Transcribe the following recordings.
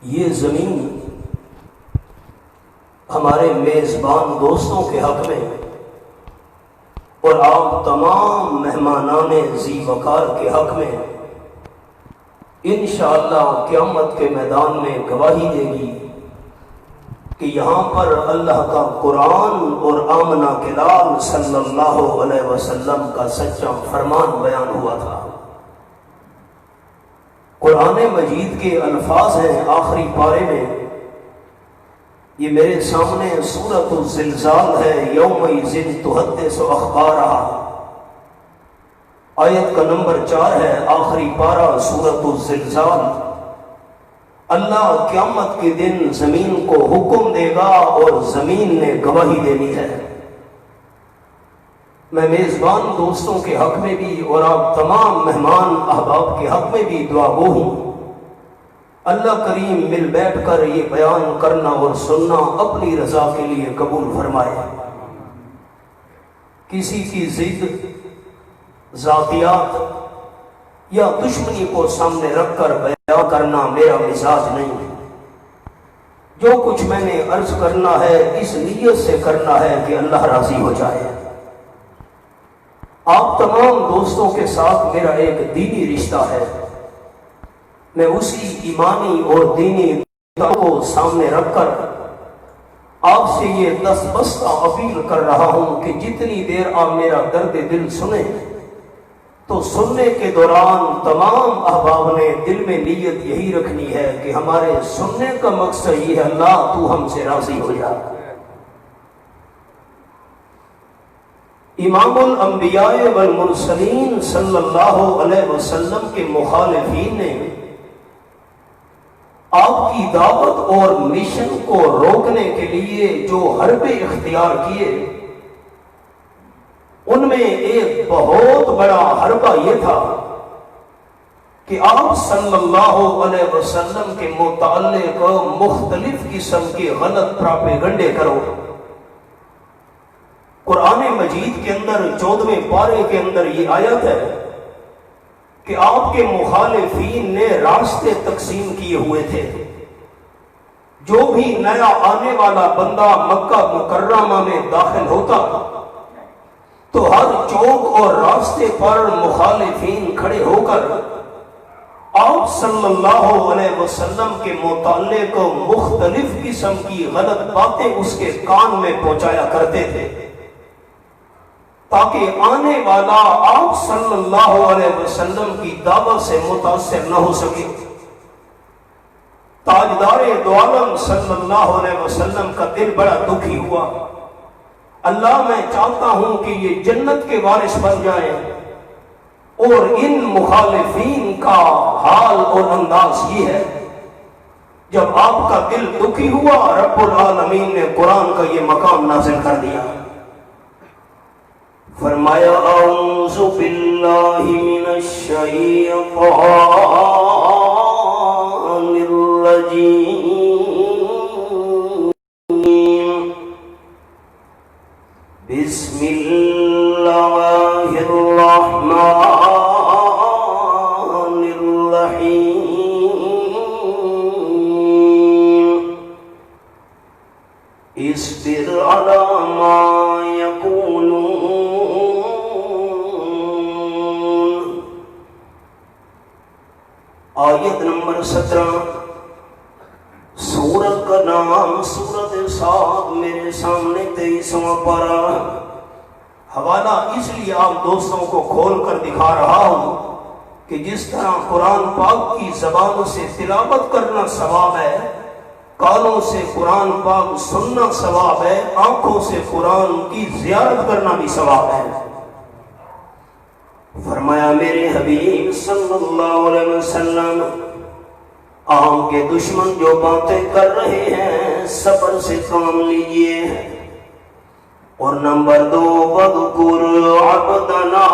یہ زمین ہمارے میزبان دوستوں کے حق میں اور آپ تمام مہمانان ذی وقار کے حق میں انشاءاللہ قیامت کے میدان میں گواہی دے گی کہ یہاں پر اللہ کا قرآن اور آمنہ کے لال صلی اللہ علیہ وسلم کا سچا فرمان بیان ہوا تھا۔ قرآن مجید کے الفاظ ہیں آخری پارے میں، یہ میرے سامنے سورۃ الزلزال ہے، یومئذ تحدث اخبارہا، آیت کا نمبر 4 ہے، آخری پارہ سورۃ الزلزال۔ اللہ قیامت کے دن زمین کو حکم دے گا اور زمین نے گواہی دینی ہے۔ میں میزبان دوستوں کے حق میں بھی اور آپ تمام مہمان احباب کے حق میں بھی دعا گو ہوں، اللہ کریم مل بیٹھ کر یہ بیان کرنا اور سننا اپنی رضا کے لیے قبول فرمائے۔ کسی کی ضد، ذاتیات یا دشمنی کو سامنے رکھ کر بیان کرنا میرا مزاج نہیں ہے۔ جو کچھ میں نے عرض کرنا ہے اس نیت سے کرنا ہے کہ اللہ راضی ہو جائے۔ آپ تمام دوستوں کے ساتھ میرا ایک دینی رشتہ ہے، میں اسی ایمانی اور دینی کو سامنے رکھ کر آپ سے یہ دستبستہ اپیل کر رہا ہوں کہ جتنی دیر آپ میرا درد دل سنیں تو سننے کے دوران تمام احباب نے دل میں نیت یہی رکھنی ہے کہ ہمارے سننے کا مقصد یہ ہے اللہ تو ہم سے راضی ہو جا۔ امام الانبیاء والمرسلین صلی اللہ علیہ وسلم کے مخالفین نے آپ کی دعوت اور مشن کو روکنے کے لیے جو حربے اختیار کیے، ان میں ایک بہت بڑا حربہ یہ تھا کہ آپ صلی اللہ علیہ وسلم کے متعلق مختلف قسم کے غلط پراپیگنڈے کرو۔ قرآن مجید کے اندر 14ویں پارے کے اندر یہ آیت ہے کہ آپ کے مخالفین نے راستے تقسیم کیے ہوئے تھے۔ جو بھی نیا آنے والا بندہ مکہ مکرمہ میں داخل ہوتا تو ہر چوک اور راستے پر مخالفین کھڑے ہو کر آپ صلی اللہ علیہ وسلم کے متعلق مختلف قسم کی غلط باتیں اس کے کان میں پہنچایا کرتے تھے تاکہ آنے والا آپ صلی اللہ علیہ وسلم کی دعوت سے متاثر نہ ہو سکے۔ تاجدار دو عالم صلی اللہ علیہ وسلم کا دل بڑا دکھی ہوا۔ اللہ میں چاہتا ہوں کہ یہ جنت کے وارث بن جائیں، اور ان مخالفین کا حال اور انداز یہ ہے۔ جب آپ کا دل دکھی ہوا، رب العالمین نے قرآن کا یہ مقام نازل کر دیا، فرمایا اعوذ باللہ من الشیطان الرجیم بسم اللہ الرحمن الرحیم اصبر علی ما یقولون۔ آیت نمبر 17، سورت کا نام سورت صاد، میرے سامنے 23واں پارہ۔ حوالہ اس لیے آپ دوستوں کو کھول کر دکھا رہا ہوں کہ جس طرح قرآن پاک کی زبان سے تلاوت کرنا ثواب ہے، کانوں سے قرآن پاک سننا ثواب ہے، آنکھوں سے قرآن کی زیارت کرنا بھی ثواب ہے۔ فرمایا میرے حبیب صلی اللہ علیہ وسلم، آپ کے دشمن جو باتیں کر رہے ہیں صبر سے کام لیجئے، اور نمبر 2، وَاذْكُرْ عَبْدَنَا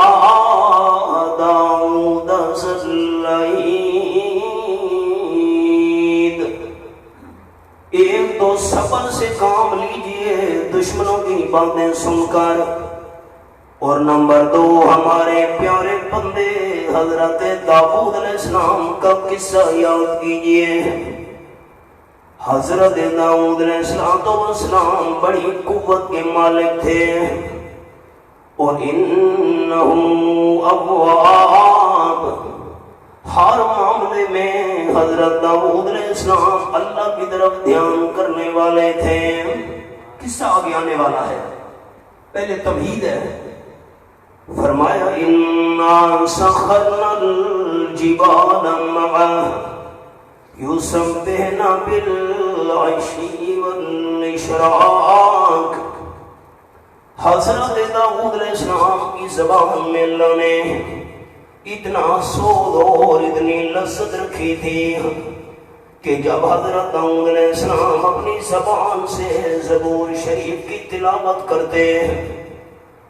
دَاؤُودَ ذَا الْأَيْدِ۔ ایک تو صبر سے کام لیجئے دشمنوں کی باتیں سن کر، اور نمبر 2، ہمارے پیارے بندے حضرت داؤد علیہ السلام کا قصہ یاد کیجئے۔ حضرت داؤد علیہ السلام بڑی قوت کے مالک تھے اور انہم اواب، ہر معاملے میں حضرت داؤد علیہ السلام اللہ کی طرف دھیان کرنے والے تھے۔ قصہ آگے آنے والا ہے، پہلے تمہید ہے۔ فرمایا انا سخرنا الجبال معه یسبحن بالعشی والاشراق۔ حضرت داؤد علیہ السلام کی زبان میں اللہ نے اتنا سود اور اتنی لذت رکھی تھی کہ جب حضرت داؤد علیہ السلام اپنی زبان سے زبور شریف کی تلاوت کرتے،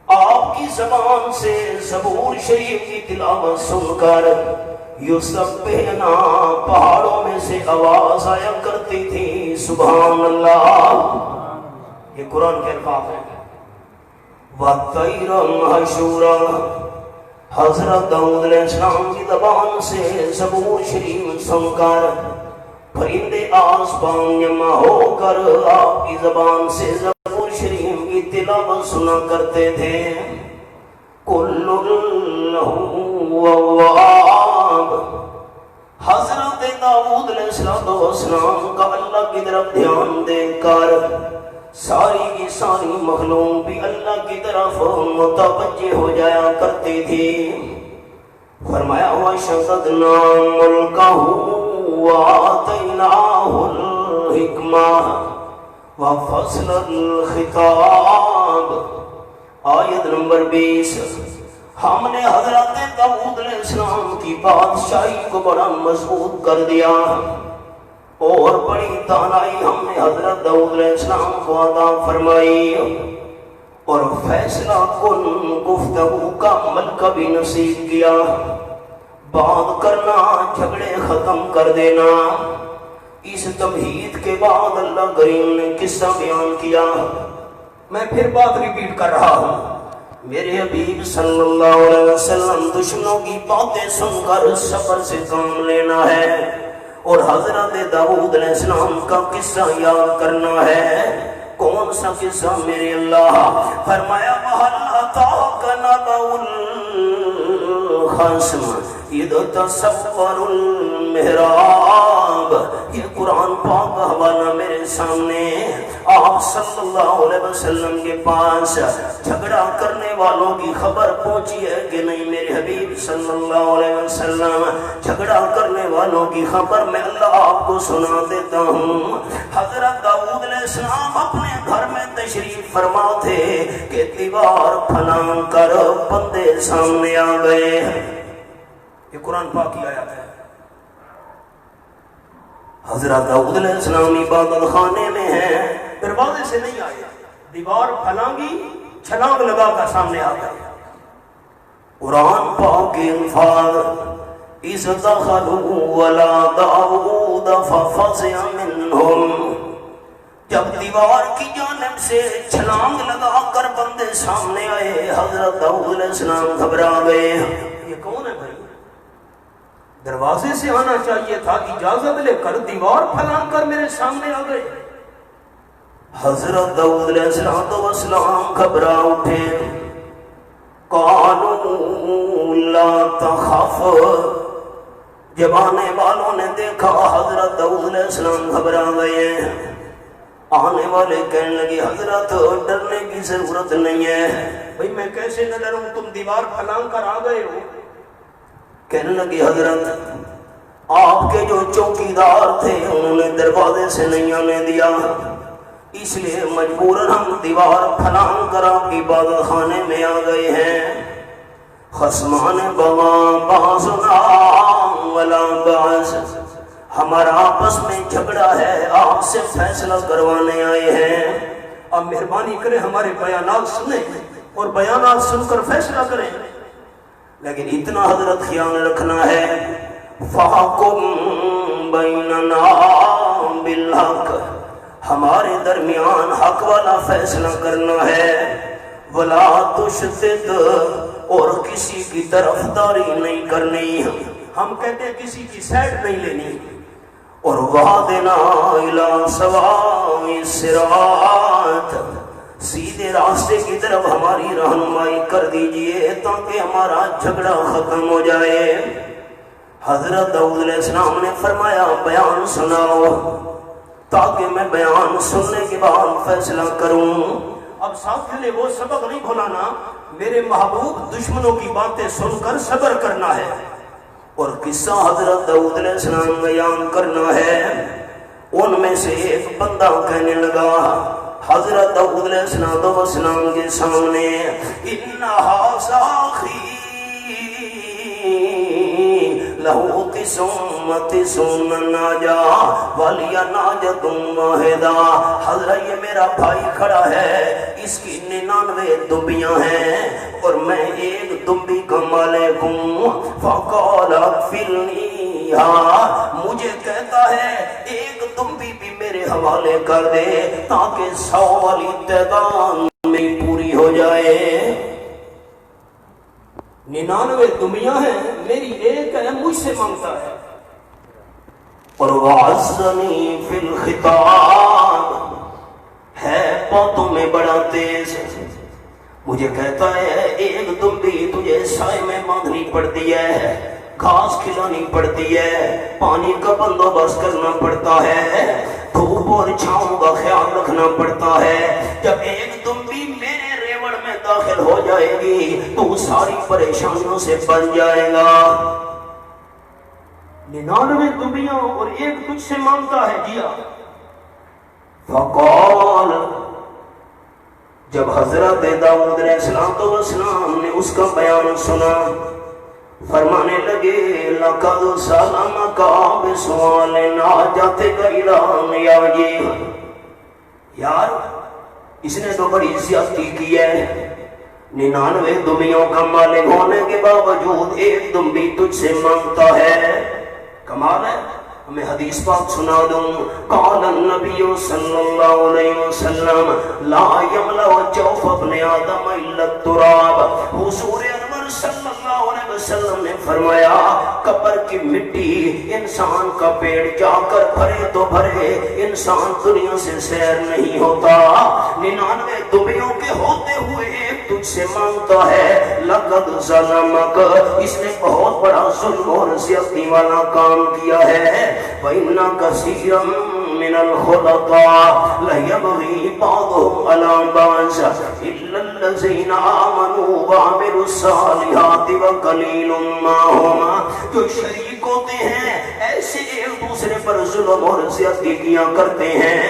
آپ کی زبان سے زبور شریف کی تلاوت سن کر یسبحنا پہاڑوں میں سے آواز آیا کرتی تھی سبحان اللہ، یہ قرآن کے الفاظ ہیں۔ وَالطَّيْرَ مَحْشُورًا، حضرت داؤد علیہ السلام کی زبان سے زبور شریف سن کر پرندے آسمان جمع ہو کر آپ کی زبان سے زبور شریف کی تلاوت سنا کرتے تھے۔ کل لہ اواب، حضرت داؤد علیہ السلام کا اللہ کی طرف دھیان دے کر ساری کی ساری مخلوق بھی اللہ کی طرف متوجہ ہو جایا کرتی تھی۔ فرمایا وَشَدَدْنَا مُلْكَهُ وَآتَيْنَاهُ الْحِكْمَةَ وَفَصْلَ الْخِطَابِ، آیت نمبر 20۔ ہم نے حضرت داؤد علیہ السلام کی بادشاہی کو بڑا مضبوط کر دیا اور بڑی دانائی ہم نے حضرت داؤد علیہ السلام کو عطا فرمائی اور فیصلہ کن گفتگو کا ملکہ بھی نصیب کیا، بات کرنا، جھگڑے ختم کر دینا۔ اس تمہید کے بعد اللہ کریم نے قصہ بیان کیا۔ میں پھر بات ریپیٹ کر رہا ہوں، میرے حبیب صلی اللہ علیہ وسلم دشمنوں کی باتیں سن کر صبر سے کام لینا ہے اور حضرت داؤد علیہ السلام کا قصہ یاد کرنا ہے۔ کون سا قصہ میرے اللہ؟ فرمایا وَهَلْ أَتَاكَ نَبَأُ الْخَصْمِ إِذْ تَسَوَّرُوا الْمِحْرَابَ، یہ قرآن پاک کا حوالہ میرے سامنے۔ آپ صلی اللہ علیہ وسلم کے پاس جھگڑا کرنے والوں کی خبر پہنچی ہے کہ نہیں میرے حبیب صلی اللہ علیہ وسلم؟ جھگڑا کرنے والوں کی خبر میں اللہ آپ کو سنا دیتا ہوں۔ حضرت داؤد علیہ السلام اپنے گھر میں تشریف فرما تھے کہ دیوار پھلانگ کر بندے سامنے آ گئے۔ یہ قرآن پاک کی آیت ہے۔ حضرت داؤد علیہ السلام عبادت خانے میں ہیں، دروازے سے نہیں آئے، دیوار پھلانگی، چھلانگ لگا کر سامنے آ گئے۔ قرآن پاک کے الفاظ اِذْ دَخَلُوا عَلَىٰ دَاؤُودَ فَفَزِعَ مِنْهُمْ، جب دیوار کی جانب سے چھلانگ لگا کر بندے سامنے آئے، حضرت داؤد علیہ السلام گھبرا گئے۔ یہ کون ہے بھائی؟ دروازے سے آنا چاہیے تھا، اجازت لے کر دیوار پھلانگ کر میرے سامنے آ گئے۔ حضرت داؤد علیہ السلام گھبرا اٹھے۔ قالوا لا تخف، جب آنے والوں نے دیکھا حضرت داؤد علیہ السلام گھبرا گئے، آنے والے کہنے لگے حضرت ڈرنے کی ضرورت نہیں ہے۔ بھئی میں کیسے نہ ڈروں، تم دیوار پھلانگ کر آ گئے ہو۔ کہنے لگے حضرت آپ کے جو چوکیدار تھے انہوں نے دروازے سے نہیں آنے دیا، اس لیے مجبوراً ہم دیوار پھلانگ کر آپ کی عبادت خانے میں آ گئے ہیں۔ خصمان بغا بعضنا ولا بعض، ہمارا آپس میں جھگڑا ہے، آپ سے فیصلہ کروانے آئے ہیں، اب مہربانی کریں ہمارے بیانات سنیں اور بیانات سن کر فیصلہ کریں۔ لیکن اتنا حضرت خیال رکھنا ہے، فَحْكُم بَيْنَنَا بِالْحَقِّ، ہمارے درمیان حق والا فیصلہ کرنا ہے، وَلَا تُشْطِطْ، اور کسی کی طرفداری نہیں کرنی، ہم کہتے ہیں کسی کی سائڈ نہیں لینی، اور وہدنا الی سواء الصراط، سیدھے راستے کی طرف ہماری رہنمائی کر دیجئے تاکہ ہمارا جھگڑا ختم ہو جائے۔ حضرت داؤد علیہ السلام نے فرمایا بیان سناؤ تاکہ میں بیان سننے کے بعد فیصلہ کروں۔ اب ساتھ نے وہ سبق نہیں بھولانا، میرے محبوب دشمنوں کی باتیں سن کر صبر کرنا ہے اور قصہ حضرت داؤد علیہ السلام بیان کرنا ہے۔ ان میں سے ایک بندہ کہنے لگا حضرت داؤد علیہ السلام کے سامنے، انہا ساخی لہو تسعۃ ناجا ولی ناجۃ واحدہ، حضرت یہ میرا بھائی کھڑا ہے، اس کی 99 دمبیاں ہیں اور میں ایک دمبی کا مالک ہوں۔ فقال اکفلنیھا، مجھے کہتا ہے ایک دمبی بھی میرے حوالے کر دے تاکہ 100 والی تعداد میں پوری ہو جائے۔ 99 دمبیاں ہیں، میری ایک ہے، مجھ سے مانگتا ہے۔ اور وعزنی فی الخطاب، ہے باتوں میں بڑا تیز، مجھے کہتا ہے ایک دمبی تجھے سائے میں باندھنی پڑتی ہے، گھاس کھلانی پڑتی ہے، پانی کا بندوبست کرنا پڑتا ہے، دھوپ اور چھاؤں کا خیال رکھنا پڑتا ہے۔ جب ایک دمبی میرے ریوڑ میں داخل ہو جائے گی تو ساری پریشانیوں سے بچ جائے گا۔ 99 دمبیاں اور ایک تجھ سے مانگتا ہے جیا۔ فقال، جب حضرت داؤد علیہ السلام نے اس کا بیان سنا فرمانے لگے لقد سلمک بسؤال ناجتک الی یاجی، یار اس نے تو بڑی زیادتی کی ہے، 99 دمبیوں کا مالک ہونے کے باوجود ایک دمبی تجھ سے مانگتا ہے، کمال ہے۔ میں حدیث پاک سنا دوں، قال النبی صلی اللہ علیہ وسلم لا یملأ جوف ابن آدم الا التراب، حضور انور صلی اللہ علیہ وسلم نے فرمایا قبر کی مٹی انسان کا پیٹ جا کر بھرے تو بھرے انسان دنیا سے سیر نہیں ہوتا۔ 99 دمبیوں کے ہوتے ہوئے ایک تجھ سے مانگتا ہے، لقد ظلمک، اس نے بہت بڑا ظلم اور زیادتی والا کام کیا ہے۔ وَإِنَّ كَثِيرًا مِنَ الْخُلَطَاءِ لَيَبْغِي بَعْضُهُمْ عَلَى بَعْضٍ إِلَّا الَّذِينَ آمَنُوا وَعَمِلُوا الصَّالِحَاتِ وَقَلِيلٌ مَّا هُمْ، جو شریک ہوتے ہیں ایسے ایک دوسرے پر ظلم اور زیادتی کیا کرتے ہیں۔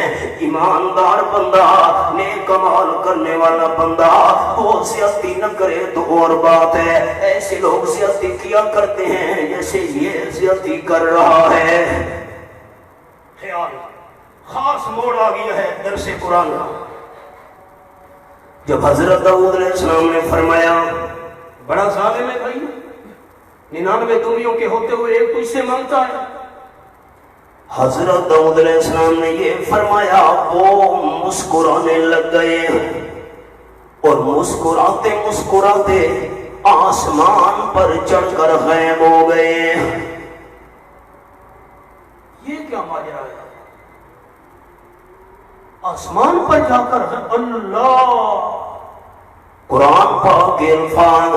ایماندار بندہ، نیک عمل کرنے والا بندہ وہ زیادتی نہ کرے تو اور بات ہے، ایسے لوگ زیادتی کیا کرتے ہیں جیسے یہ زیادتی کر رہا ہے۔ خیال خاص موڑ آ گیا ہے درس قرآن کا۔ جب حضرت داؤد علیہ السلام نے فرمایا بڑا ظالم ہے بھائی، 99 دمبیوں کے ہوتے ہوئے ایک تجھ سے مانگتا ہے۔ حضرت داؤد علیہ السلام نے یہ فرمایا، وہ مسکرانے لگ گئے اور مسکراتے مسکراتے آسمان پر چڑھ کر غائب ہو گئے۔ یہ کیا ماجرا ہے؟ آسمان پر جا کر اللہ، قرآن پاک کے الفاظ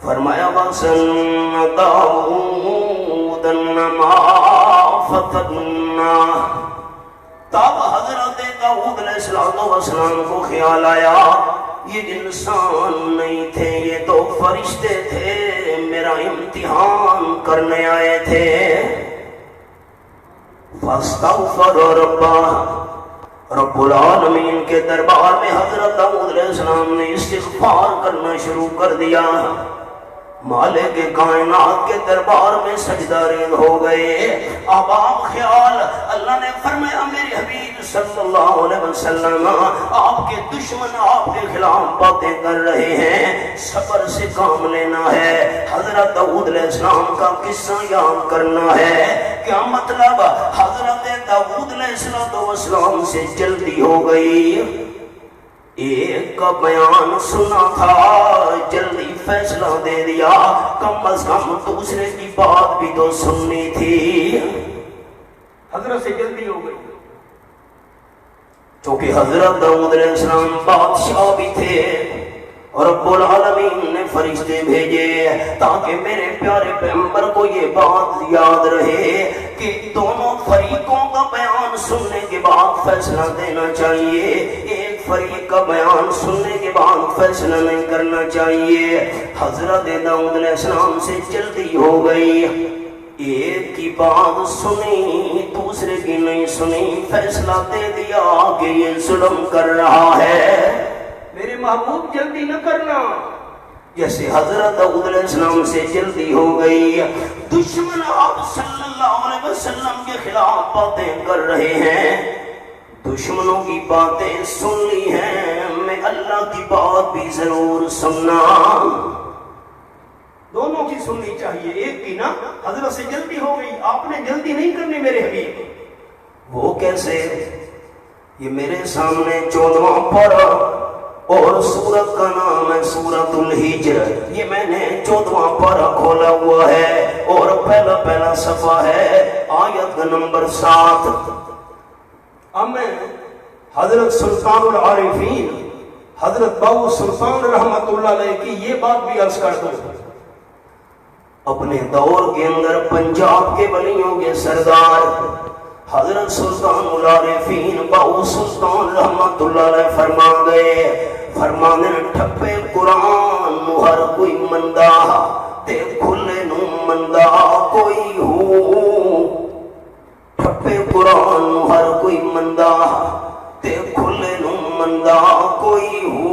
فرمایا وَسَنَّ دَاوُودَ مَا فَتَنَّا، تب حضرت داؤد علیہ السلام کو خیال آیا یہ انسان نہیں تھے، یہ تو فرشتے تھے، میرا امتحان کرنے آئے تھے۔ فاستغفر ربہ، رب العالمین کے دربار میں حضرت داؤد علیہ السلام نے استغفار کرنا شروع کر دیا، مالک کائنات کے دربار میں سجدہ ریز ہو گئے۔ اب آپ خیال، اللہ نے فرمایا میرے حبیب صلی اللہ علیہ وسلم آپ کے دشمن آپ کے خلاف باتیں کر رہے ہیں، صبر سے کام لینا ہے، حضرت داؤد علیہ السلام کا قصہ یاد کرنا ہے۔ کیا مطلب؟ حضرت داؤد علیہ السلام سے جلدی ہو گئی، ایک کا بیان سنا تھا جلدی فیصلہ دے دیا، کم از کم دوسرے کی بات بھی تو سننی تھی۔ حضرت سے جلدی ہو گئی، چونکہ حضرت داؤد علیہ السلام بادشاہ بھی تھے اور رب العالمین نے فرشتے بھیجے تاکہ میرے پیارے پیغمبر کو یہ بات یاد رہے کہ دونوں فریقوں کا بیان سننے کے بعد فیصلہ دینا چاہیے، ایک فریق کا بیان سننے کے بعد فیصلہ نہیں کرنا چاہیے۔ حضرت داؤد علیہ السلام سے جلدی ہو گئی، ایک کی بات سنی دوسرے کی نہیں سنی، فیصلہ دے دیا کہ یہ ظلم کر رہا ہے، میرے محبوب جلدی نہ کرنا۔ جیسے حضرت داؤد علیہ السلام سے جلدی ہو گئی، دشمن آپ صلی اللہ علیہ وسلم کے خلاف باتیں کر رہے ہیں، دشمنوں کی باتیں سن لی ہیں، میں اللہ کی بات بھی ضرور سننا، دونوں کی سننی چاہیے، ایک کی نہ۔ حضرت سے جلدی ہو گئی، آپ نے جلدی نہیں کرنی میرے حبیب۔ وہ کیسے؟ یہ میرے سامنے 14واں پارہ اور سورت کا نام ہے سورۃ الحجر، یہ میں نے 14واں پارہ کھولا ہوا ہے اور پہلا صفحہ ہے آیت نمبر 7۔ اب میں حضرت سلطان العارفین حضرت باؤ سلطان رحمت اللہ علیہ کی یہ بات بھی عرض کر دوں، اپنے دور کے اندر پنجاب کے ولیوں کے سردار حضرت سلطان العارفین باؤ سلطان رحمت اللہ علیہ فرما گئے، فرمانے ٹھپے قرآن نو ہر کوئی مندہ تے کھلے نو مندہ کوئی ہو، ٹھپے قرآن نو ہر کوئی مندہ تے کھلے نو مندہ کوئی ہو،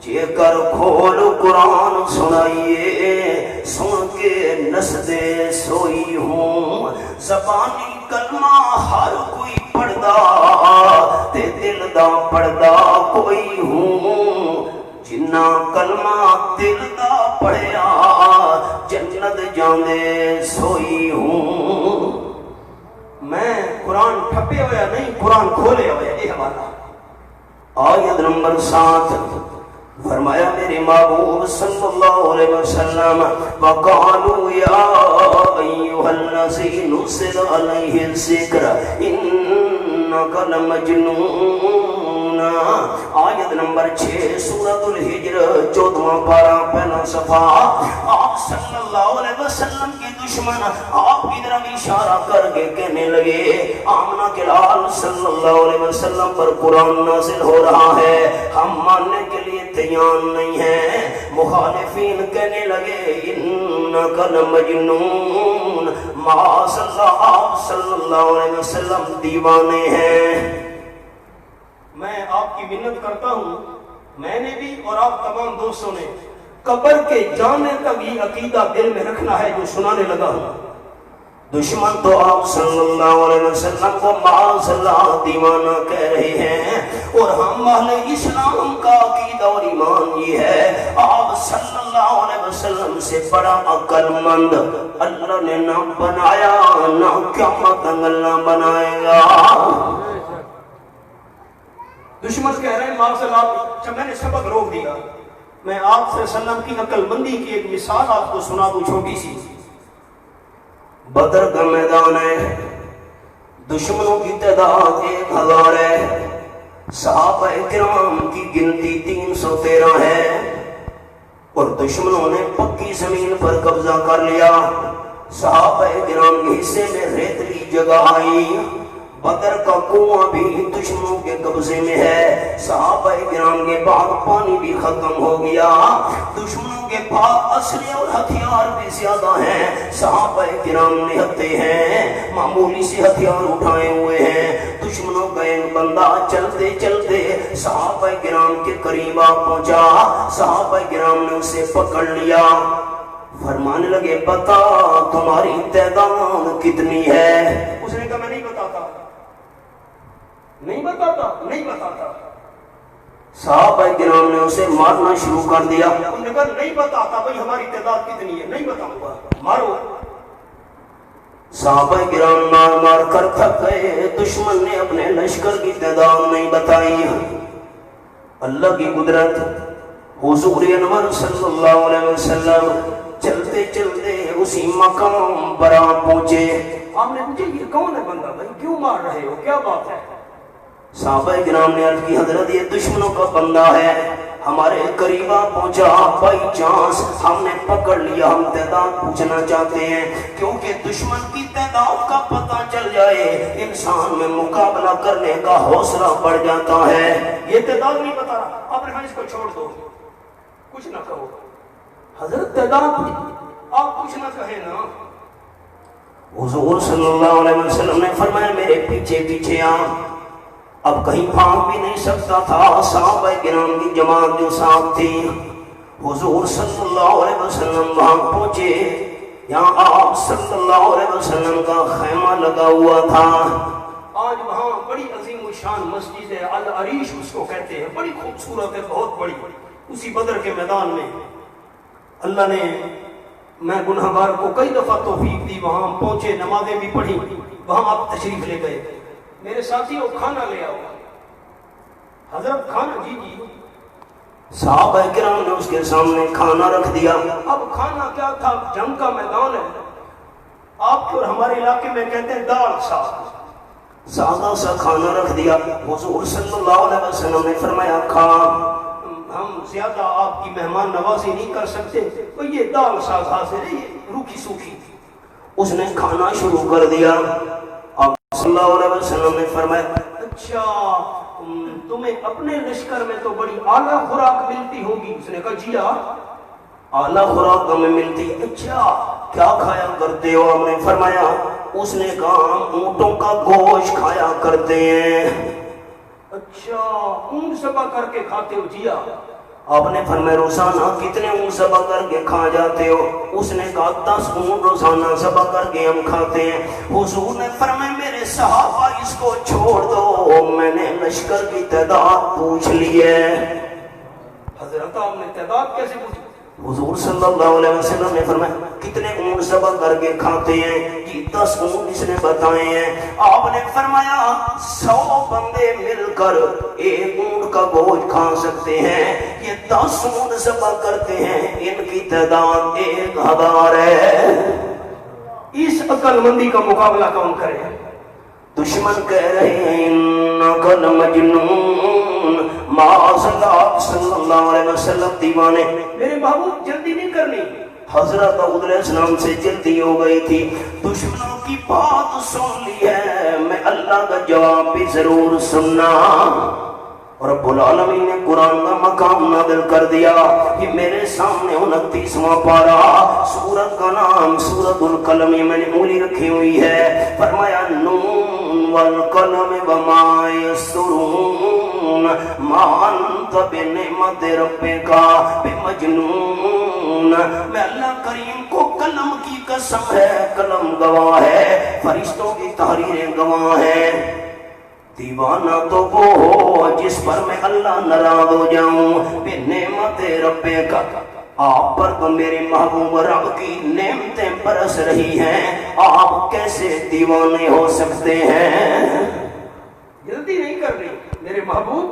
جے کر کھول قرآن سنائیے سن کے نسدے سوئی ہوں، زبانی کلمہ ہر کوئی پڑھدا تے دل دا پڑھدا کوئی ہوں، جنہ کلمہ دل دا پڑھیا جنت جاندے سوئی ہوں۔ میں قرآن ٹھپے ہویا نہیں، قرآن کھولے ہویا، یہ حوالہ آیت نمبر 7۔ فرمایا میرے محبوب صلی اللہ علیہ وسلم وَقَالُوا يَا أَيُّهَا الَّذِي نُزِّلَ عَلَيْهِ الذِّكْرُ إِنَّكَ لَمَجْنُونٌ۔ آیت نمبر 6 سورۃ الحجر 14واں پارہ پہلا صفحہ۔ آپ صلی اللہ علیہ وسلم کے دشمن آپ کی طرف اشارہ کر کے کہنے لگے آمنہ کے لال صلی اللہ علیہ وسلم پر قرآن نازل ہو رہا ہے، ہم ماننے کے لیے تیار نہیں ہیں۔ مخالفین کہنے لگے انکا لمجنون، معاذ اللہ آپ صلی اللہ علیہ وسلم دیوانے ہیں۔ میں آپ کی منت کرتا ہوں، میں نے بھی اور آپ تمام دوستوں نے قبر کے جانے تک یہ عقیدہ دل میں رکھنا ہے جو سنانے لگا ہوں۔ دشمن تو آپ صلی اللہ علیہ وسلم کو معاذ اللہ دیوانہ کہہ رہے ہیں، اور ہم اہل اسلام کا عقیدہ اور ایمان یہ ہے آپ صلی اللہ علیہ وسلم سے بڑا عقل مند اللہ نے نہ بنایا، نہ قیامت اللہ بنائے گا۔ دشمن کہہ رہے ہیں معاذ اللہ، میں نے سبق روک دیا، میں آپ صلی اللہ علیہ وسلم کی عقل مندی کی ایک مثال آپ کو سنا دوں چھوٹی سی۔ بدر کا میدان ہے، دشمنوں کی تعداد 1000 ہے، صحابہ کرام کی گنتی 313 ہے، اور دشمنوں نے پکی زمین پر قبضہ کر لیا، صحابہ کرام کے حصے میں ریتلی جگہ آئی، بدر کا کنواں بھی دشمنوں کے قبضے میں ہے، صحابہ کرام کے بعد پانی بھی ختم ہو گیا، دشمنوں کے پاس اسلحے اور ہتھیار بھی زیادہ ہیں، صحابہ کرام نہتے ہیں، معمولی سے ہتھیار اٹھائے ہوئے ہیں، دشمنوں کا ایک بندہ چلتے چلتے صحابہ کرام کے قریب آ پہنچا، صحابہ کرام نے اسے پکڑ لیا، فرمانے لگے بتا تمہاری تعداد کتنی ہے؟ اس نے کہا میں نہیں بتاتا، نہیں بتاتا۔ صحابہ کرام نے اسے مارنا شروع کر دیا، انہوں نے کہا نہیں بتاتا بھئی ہماری تعداد کتنی ہے، نہیں بتاؤں گا، مارو۔ صحابہ کرام مار مار کر تھک گئے، دشمن نے اپنے لشکر کی تعداد نہیں بتائی۔ اللہ کی قدرت، حضور انور صلی اللہ علیہ وسلم چلتے چلتے اسی مقام پر آپ پہنچے. آپ نے پوچھا یہ کون ہے بندہ بھائی, کیوں مار رہے ہو, کیا بات ہے؟ صحابہ کرام نے عرض کی حضرت یہ دشمنوں کا بندہ ہے, ہمارے قریب پہنچا, بائی چانس ہم نے پکڑ لیا, ہم تعداد پوچھنا چاہتے ہیں, کیونکہ دشمن کی تعداد کا پتہ چل جائے انسان میں مقابلہ کرنے کا حوصلہ بڑھ جاتا ہے. یہ تعداد نہیں بتا رہا, آپ نے اس کو چھوڑ دو, کچھ نہ کہو. حضرت تعداد آپ کچھ نہ کہیں نا. حضور صلی اللہ علیہ وسلم نے فرمایا میرے پیچھے پیچھے آ. اب کہیں بھاگ بھی نہیں سکتا تھا, صحابہ کرام کی جماعت جو ساتھ تھی. حضور صلی اللہ علیہ وسلم وہاں پہنچے, یہاں آپ صلی اللہ علیہ وسلم کا خیمہ لگا ہوا تھا. آج وہاں بڑی عظیم الشان مسجد ہے, العریش اس کو کہتے ہیں, بڑی خوبصورت ہے, بہت بڑی. اسی بدر کے میدان میں اللہ نے, میں گنہگار کو کئی دفعہ توفیق دی, وہاں ہم پہنچے, نمازیں بھی پڑھی, وہاں آپ تشریف لے گئے. میرے ساتھیوں کھانا لے آؤ. حضرت کھانا, جی جی. صحابہ کرام نے اس کے سامنے کھانا رکھ دیا. اب کھانا کیا تھا, جنگ کا میدان ہے, آپ کے اور ہمارے علاقے میں کہتے ہیں دال ساگ, سادہ سا کھانا رکھ دیا. حضور صلی اللہ علیہ وسلم نے فرمایا کھا, ہم زیادہ آپ کی مہمان نوازی نہیں کر سکتے, تو یہ دال ساگ حاضر ہے, یہ روکھی سوکھی. اس نے کھانا شروع کر دیا. صلی اللہ علیہ وسلم نے فرمایا اچھا تمہیں اپنے لشکر میں تو بڑی اعلیٰ خوراک ملتی ہوگی. اس نے کہا جی اعلیٰ خوراک ہمیں ملتی. اچھا کیا کھایا کرتے ہو؟ ہم نے فرمایا, اس نے کہا اونٹوں کا گوشت کھایا کرتے ہیں. اچھا اونٹ ذبح کر کے کھاتے ہو؟ جی آپ نے فرمایا روزانہ کتنے اونٹ ذبح کر کے کھا جاتے ہو؟ اس نے کہا 10 اونٹ روزانہ ذبح کر کے ہم کھاتے ہیں. حضور نے فرمایا میرے صحابہ اس کو چھوڑ دو, میں نے لشکر کی تعداد پوچھ لی ہے. حضرت آپ نے تعداد کیسے پوچھی؟ حضور صلی اللہ علیہ وسلم نے فرمایا کتنے اونٹ ذبح کر کے کھاتے ہیں؟ جی 10 اونٹ اس نے بتائے ہیں. آپ نے فرمایا 100 بندے مل کر 1 اونٹ کا گوشت کھا سکتے ہیں, یہ 10 اونٹ ذبح کرتے ہیں, ان کی تعداد 1000 ہے. اس عقل مندی کا مقابلہ کون کرے؟ دشمن کہہ رہے ہیں انک لمجنون. معاذ اللہ صلی اللہ علیہ وسلم دیوانے. میرے محبوب جلدی نہیں کرنی. حضرت داؤد علیہ السلام سے جلدی ہو گئی تھی, دشمنوں کی بات سن لی ہے, میں اللہ کا جواب بھی ضرور سننا. اور رب العالمین نے قرآن کا مقام نازل کر دیا. یہ میرے سامنے 29واں پارہ, سورت کا نام سورت القلم, میں نے انگلی رکھی ہوئی ہے. فرمایا نون والقلم وما یسطرون ما انت بنعمت ربک بمجنون. میں اللہ کریم کو قلم کی قسم ہے, قلم گواہ ہے, فرشتوں کی تحریریں گواہ ہیں. دیوانہ تو وہ ہو جس پر میں اللہ ناراض ہو جاؤں. بے نعمت رب کا, آپ پر تو میرے محبوب رب کی نعمتیں برس رہی ہیں, آپ کیسے دیوانے ہو سکتے ہیں؟ جلدی نہیں کر رہی میرے محبوب.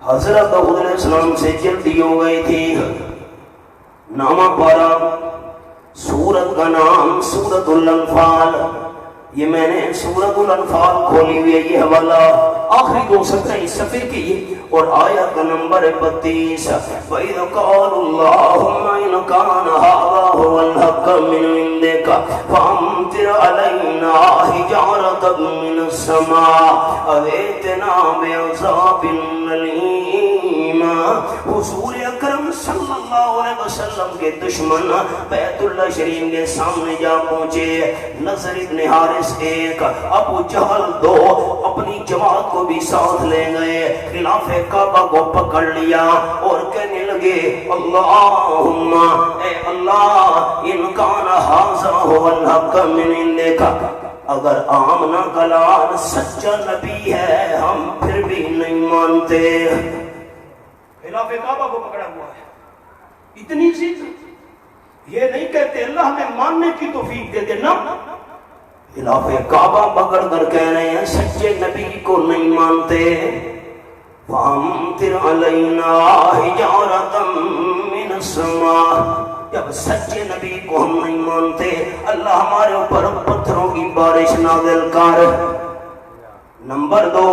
حضرت داؤد علیہ السلام سے جلدی ہو گئی تھی. نامہ پارہ, سورت کا نام سورت الانفال. یہ میں نے سورۃ الانفال کھولی ہوئی ہے, یہ حوالہ آخری 2 صفحے صفحے کی اور آیت کا نمبر 32. وَإِذْ قَالُوا اللَّهُمَّ إِنْ كَانَ هَذَا هُوَ الْحَقُّ مِنْ عِنْدِكَ فَأَمْطِرْ عَلَيْنَا حِجَارَةً مِنَ السَّمَاءِ أَوْ ائْتِنَا بِعَذَابٍ أَلِيمٍ. حضور اکرم صلی اللہ علیہ وسلم کے دشمن بیت اللہ شریف کے سامنے جا پہنچے. نضر ابن حارث 1, ابو جہل 2, اپنی جماعت کو بھی ساتھ لے گئے. خلاف کعبہ کو پکڑ لیا اور کہنے لگے اللہم, اے اللہ, ان کان ھذا ھو الحق من عندک, اگر آمنہ کا لال سچا نبی ہے ہم پھر بھی نہیں مانتے. خلاف کعبہ کو پکڑا ہوا ہے, اتنی ضد. یہ نہیں کہتے اللہ ہمیں ماننے کی توفیق دے دے, نا خلاف کعبہ پکڑ کر کہہ رہے ہیں سچے نبی کو نہیں مانتے. فَأَمْطِرْ عَلَيْنَا حِجَارَةً مِّنَ السَّمَاءِ, جب سچے نبی کو ہم نہیں مانتے اللہ ہمارے اوپر پتھروں کی بارش نازل کر۔ نمبر 2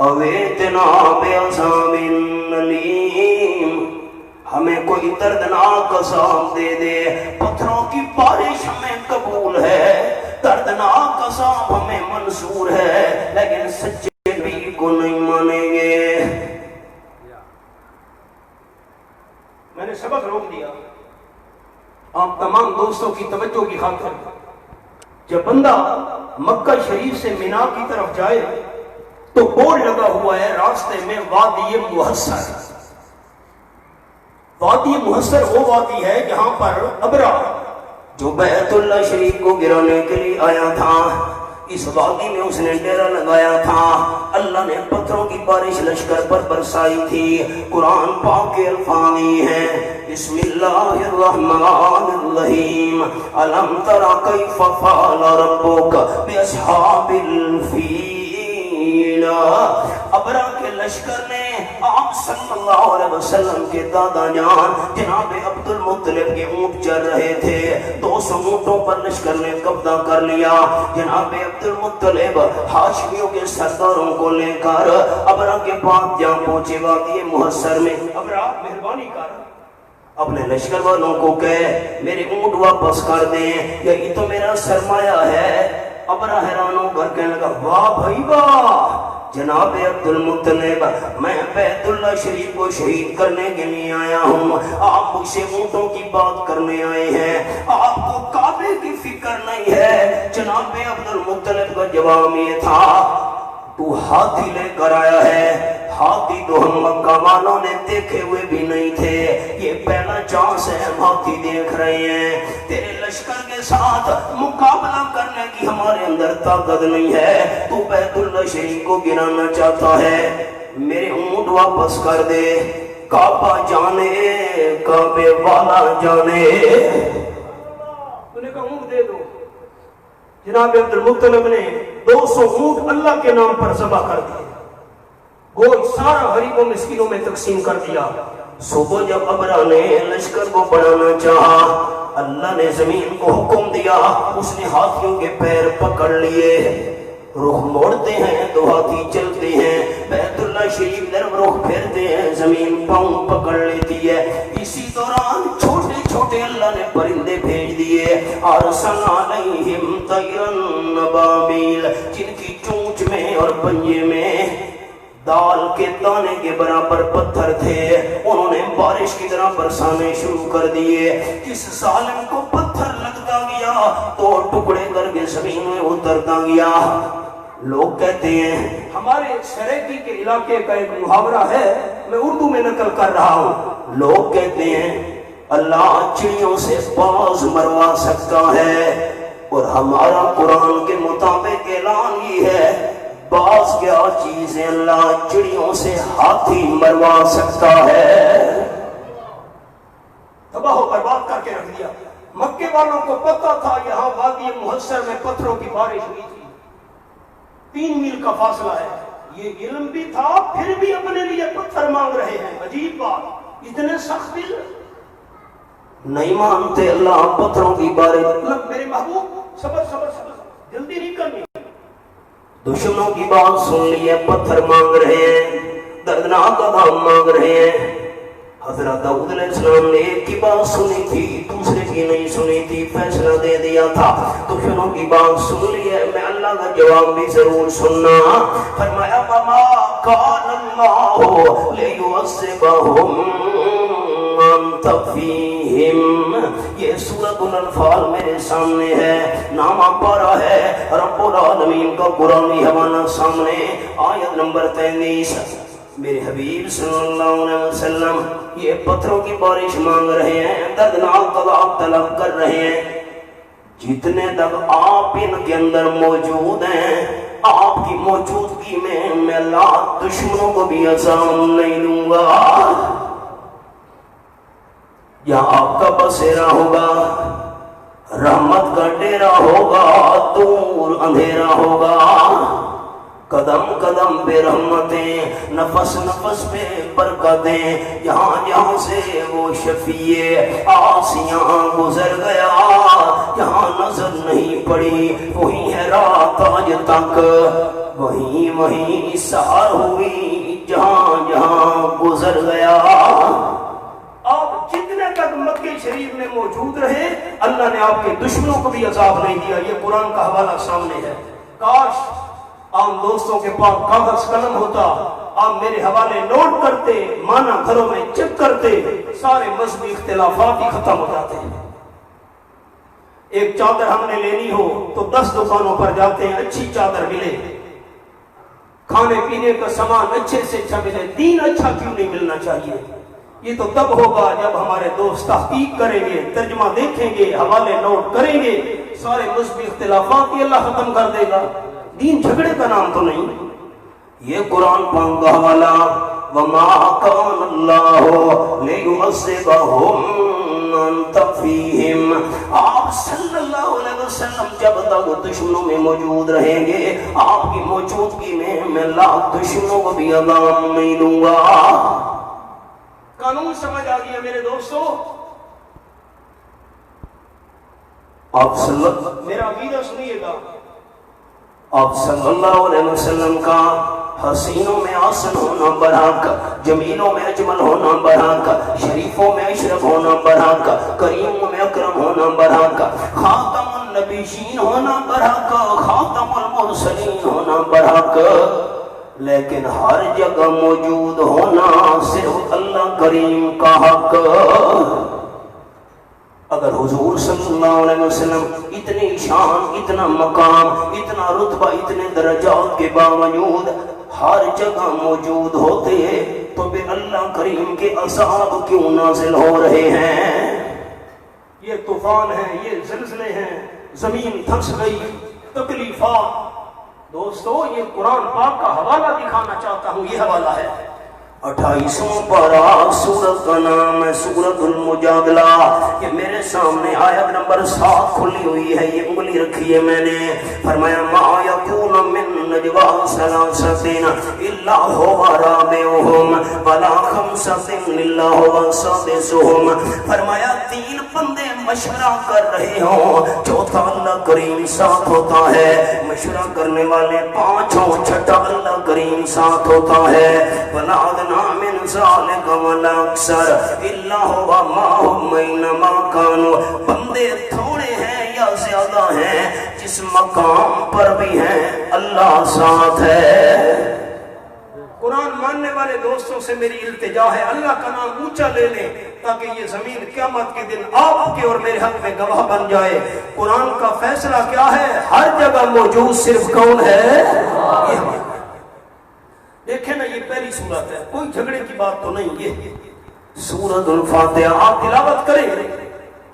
اویتنا بعذاب الیم، ہمیں کوئی دردناک عذاب دے دے۔ پتھروں کی بارش ہمیں قبول ہے، دردناک عذاب ہمیں منظور ہے، لیکن سچے نبی کو نہیں مانیں گے۔ میں نے سبق روک دیا آپ تمام دوستوں کی توجہ کی خاطر۔ جب بندہ مکہ شریف سے مینا کی طرف جائے تو بورڈ لگا ہوا ہے راستے میں وادی محصر۔ وادی محصر وہ وادی ہے جہاں پر ابرا جو بیت اللہ شریف کو گرانے کے لیے آیا تھا، اس وادی میں اس نے ڈیرا لگایا تھا۔ اللہ نے پتھروں کی بارش لشکر پر برسائی تھی۔ قرآن پاک کے الفاظ ہیں، بسم اللہ الرحمن الرحیم، الم تر کیف فعل ربک باصحاب الفیل۔ ابرا کے لشکر نے آپ صلی اللہ علیہ وسلم کے دادا جان جناب عبد المطلب کے اونٹ چل رہے تھے، 200 اونٹوں پر لشکر نے قبضہ کر لیا۔ جناب عبد المطلب ہاشمیوں کے سرداروں کو لے کر ابرا کے پاس جا پہنچے وادی محصر میں۔ ابرا مہربانی کر اپنے لشکر والوں کو کہے میرے اونٹ واپس کر دیں، یہ تو میرا سرمایہ ہے۔ ابرا حیران ہو کر کہنے لگا واہ بھائی واہ جناب عبد المطلب، میں بیت اللہ شریف کو شہید کرنے کے لیے آیا ہوں، آپ مجھ سے اونٹوں کی بات کرنے آئے ہیں، آپ کو کعبے کی فکر نہیں ہے۔ جناب عبد المطلب کا جواب یہ تھا تو ہاتھی لے کر آیا ہے، ہاتھی تو ہم مکہ والوں نے دیکھے ہوئے بھی نہیں تھے، یہ پہلا چانس ہے ہم ہاتھی دیکھ رہے ہیں۔ تیرے لشکر کے ساتھ مقابلہ کرنے کی ہمارے اندر طاقت نہیں ہے، تو بیت اللہ شریف کو گرانا چاہتا ہے، میرے اونٹ واپس کر دے۔ کعبہ جانے کعبے والا جانے، تو نے کہا اونٹ دے دو۔ جناب عبد المطلب نے 200 اونٹ اللہ کے نام پر ذبح کر دیے، گوشت سارا غریبوں مسکینوں میں تقسیم کر دیا۔ صبح جب ابرا نے لشکر کو بڑھانا چاہا، اللہ نے زمین کو حکم دیا، اس نے ہاتھیوں کے پیر پکڑ لیے، رخ موڑتے ہیں تو ہاتھی چلتے ہیں، بیت اللہ شریف طرف رخ پھیرتے ہیں زمین پاؤں پکڑ لیتی ہے۔ اسی دوران چھوٹے چھوٹے اللہ نے پرندے بھیج دیے، ارسلنا علیہم طیرا ابابیل، جن کی چونچ میں اور پنجے میں دال کے دانے کے برابر پتھر تھے، انہوں نے بارش کی طرح برسانے شروع کر دیے۔ کس ظالم کو پتھر لگتا گیا تو ٹکڑے کر کے زمین میں اترتا گیا۔ لوگ کہتے ہیں، ہمارے سریکی کے علاقے کا ایک محاورہ ہے، میں اردو میں نقل کر رہا ہوں، لوگ کہتے ہیں اللہ چڑیوں سے باز مروا سکتا ہے، اور ہمارا قرآن کے مطابق اعلان یہ ہے باز کیا چیز ہے، اللہ چڑیوں سے ہاتھی مروا سکتا ہے۔ تباہ و برباد کر کے رکھ دیا۔ مکے والوں کو پتا تھا یہاں وادی محصر میں پتھروں کی بارش ہوئی تھی، 3 میل کا فاصلہ ہے، یہ علم بھی تھا پھر بھی اپنے لیے پتھر مانگ رہے ہیں۔ عجیب بات، اتنے سخت دل نہیں مانتے اللہ پتھروں کی بارش۔ میرے محبوب صبر صبر صبر، جلدی نہیں کرنی۔ دشمنوں کی بات سن لی ہے، پتھر مانگ رہے ہیں، دردناک عذاب مانگ رہے ہیں۔ حضرت داؤد علیہ السلام نے ایک کی بات سنی تھی، دوسرے کی نہیں سنی تھی، فیصلہ دے دیا تھا۔ دشمنوں کی بات سن لی ہے، میں اللہ کا جواب بھی ضرور سننا۔ فرمایا وما کان اللہ لیعذبہم وانت فیہم، یہ سورۃ الانفال میرے سامنے ہے، نامہ پارا ہے رب العالمین کا قرآنی حوالہ سامنے، آیت نمبر 33۔ میرے حبیب صلی اللہ علیہ وسلم یہ پتھروں کی بارش مانگ رہے ہیں، دردناک عذاب طلب کر رہے ہیں۔ جتنے تک آپ ان کے اندر موجود ہیں، آپ کی موجودگی میں اللہ دشمنوں کو بھی عذاب نہیں دوں گا۔ یہاں آپ کا بسیرا ہوگا، رحمت کا ڈیرا ہوگا، دور اندھیرا ہوگا، قدم قدم پہ رحمتیں، نفس نفس پہ برکتیں، جہاں جہاں سے وہ شفیع آسیاں گزر گیا، جہاں نظر نہیں پڑی وہیں ہے رات آج تک، وہیں وہیں سحر ہوئی جہاں جہاں گزر گیا۔ آپ جتنے تک مکہ شریف میں موجود رہے اللہ نے آپ کے دشمنوں کو بھی عذاب نہیں دیا۔ یہ قرآن کا حوالہ سامنے ہے۔ کاش عام دوستوں کے پاس کاغذ قلم ہوتا، آپ میرے حوالے نوٹ کرتے، مانا گھروں میں چیک کرتے، سارے مذہبی اختلافات ہی ختم ہو جاتے ہیں۔ ایک چادر ہم نے لینی ہو تو 10 دکانوں پر جاتے ہیں، اچھی چادر ملے، کھانے پینے کا سامان اچھے سے اچھا ملے، دین اچھا کیوں نہیں ملنا چاہیے؟ یہ تو تب ہوگا جب ہمارے دوست تحقیق کریں گے، ترجمہ دیکھیں گے، حوالے نوٹ کریں گے، سارے مذہبی اختلافات ہی اللہ ختم کر دے گا۔ دین جھگڑے کا نام تو نہیں۔ یہ قرآن پاک کا حوالہ، وَمَا كَانَ اللَّهُ لِيُعَذِّبَهُمْ وَأَنْتَ فِيهِمْ۔ آپ صلی اللہ علیہ وسلم جب تک دشمنوں میں موجود رہیں گے، آپ کی موجودگی میں لاکھ دشمنوں کو بھی عذاب نہیں دوں گا۔ قانون سمجھ آ گیا میرے دوستو؟ آپ میرا عقیدہ سنیے گا، آپ صلی اللہ علیہ وسلم کا حسینوں میں آسن ہونا برحق، جمیلوں میں اجمل ہونا برحق، شریفوں میں اشرف ہونا برحق، کریموں میں اکرم ہونا برحق، خاتم النبیین ہونا برحق، خاتم المرسلین ہونا برحق، لیکن ہر جگہ موجود ہونا صرف اللہ کریم کا حق۔ اگر حضور صلی اللہ علیہ وسلم اتنی شان، اتنا مقام، اتنا رتبہ، اتنے درجات کے باوجود ہر جگہ موجود ہوتے تو پھر اللہ کریم کے عذاب کیوں نازل ہو رہے ہیں؟ یہ طوفان ہیں، یہ زلزلے ہیں، زمین دھنس گئی، تکلیفات۔ دوستو یہ قرآن پاک کا حوالہ دکھانا چاہتا ہوں، یہ حوالہ ہے 28واں پارہ، سورت کا نام ہے سورت المجادلہ۔ یہ میرے سامنے آیت نمبر 7 کھلی ہوئی ہے، یہ انگلی رکھی ہے میں نے، فرمایا ما یکون من نجوا ثلاثۃ الا هو رابعهم ولا خمسۃ الا هو سادسهم۔ فرمایا 3 بندے مشورہ کر رہے ہوں، چوتھا اللہ کریم ساتھ ہوتا ہے، مشورہ کرنے والے 5 ہوں، چھٹا اللہ کریم ساتھ ہوتا ہے، ولا من ذالک ولا اکثر الا هو معهم اينما كانوا۔ بندے تھوڑے ہیں یا زیادہ ہیں، جس مقام پر بھی ہیں اللہ ساتھ ہے۔ قرآن ماننے والے دوستوں سے میری التجا ہے، اللہ کا نام اونچا لے لیں تاکہ یہ زمین قیامت کے دن آپ کے اور میرے حق میں گواہ بن جائے۔ قرآن کا فیصلہ کیا ہے؟ ہر جگہ موجود صرف کون ہے؟ دیکھیں نا، یہ پہلی سورت ہے، کوئی جھگڑے کی بات تو نہیں۔ یہ سورت الفاتحہ آپ تلاوت کریں،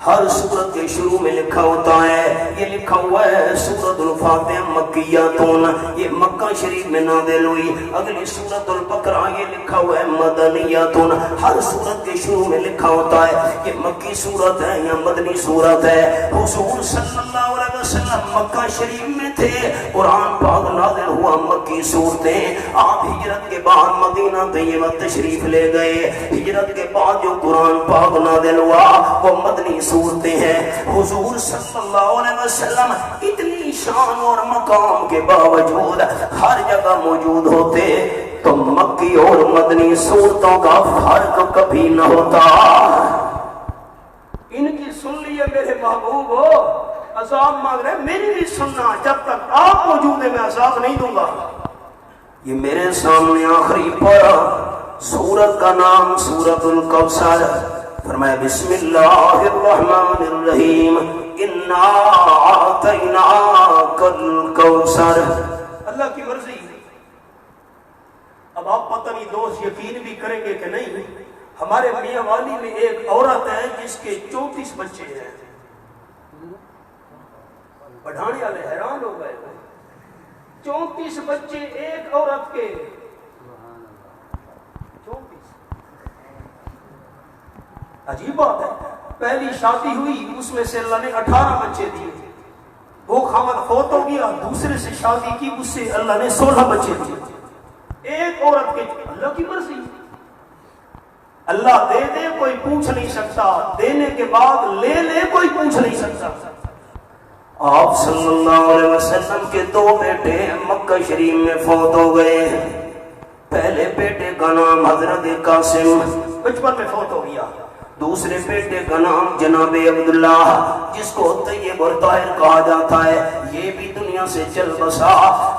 ہر سورت کے شروع میں لکھا ہوتا ہے، یہ لکھا ہوا ہے سورت الفاتحہ مکیاتون، یہ مکہ شریف میں نازل ہوئی۔ اگلی سورت البقرہ یہ لکھا ہوا ہے مدنیاتون، ہر سورت کے شروع میں لکھا ہوتا ہے یہ مکی سورت ہے یا مدنی سورت ہے۔ حضور صلی اللہ علیہ وسلم مکہ شریف میں تھے، قرآن پاک نازل ہوا مکی صورتیں، آپ ہجرت کے بعد مدینہ طیبہ تشریف لے گئے، ہجرت کے بعد جو قرآن پاک نازل ہوا وہ مدنی صورتیں ہیں۔ حضور صلی اللہ علیہ وسلم اتنی شان اور مقام کے باوجود ہر جگہ موجود ہوتے تو مکی اور مدنی صورتوں کا فرق کبھی نہ ہوتا۔ ان کی سن لیے میرے محبوب ہو، عذاب مانگ رہے، میری بھی سننا، جب تک آپ موجود ہیں میں عذاب نہیں دوں گا۔ یہ میرے سامنے آخری پارہ، سورت کا نام سورت الکوثر، فرمایا بسم اللہ الرحمن الرحیم انا اعطیناک الکوثر۔ اللہ کی مرضی۔ اب آپ پتہ نہیں دوست یقین بھی کریں گے کہ نہیں، ہمارے میاں والی میں ایک عورت ہے جس کے 34 بچے ہیں۔ پڑھانے والے حیران ہو گئے، 34 بچے ایک عورت کے، 34۔ عجیب بات ہے، پہلی شادی ہوئی اس میں سے اللہ نے 18 بچے دیے، وہ خاوند فوت ہو گیا، دوسرے سے شادی کی، اس سے اللہ نے 16 بچے دیے۔ ایک عورت کے اللہ کی مرضی، اللہ دے دے کوئی پوچھ نہیں سکتا، دینے کے بعد لے لے کوئی پوچھ نہیں سکتا۔ آپ صلی اللہ علیہ وسلم کے 2 بیٹے مکہ شریف میں فوت ہو گئے۔ پہلے بیٹے کا نام حضرت قاسم 55 میں فوت ہو گیا، دوسرے بیٹے کا نام جناب عبداللہ جس کو طیب اور طاہر کہا جاتا ہے، یہ بھی دنیا سے چل بسا۔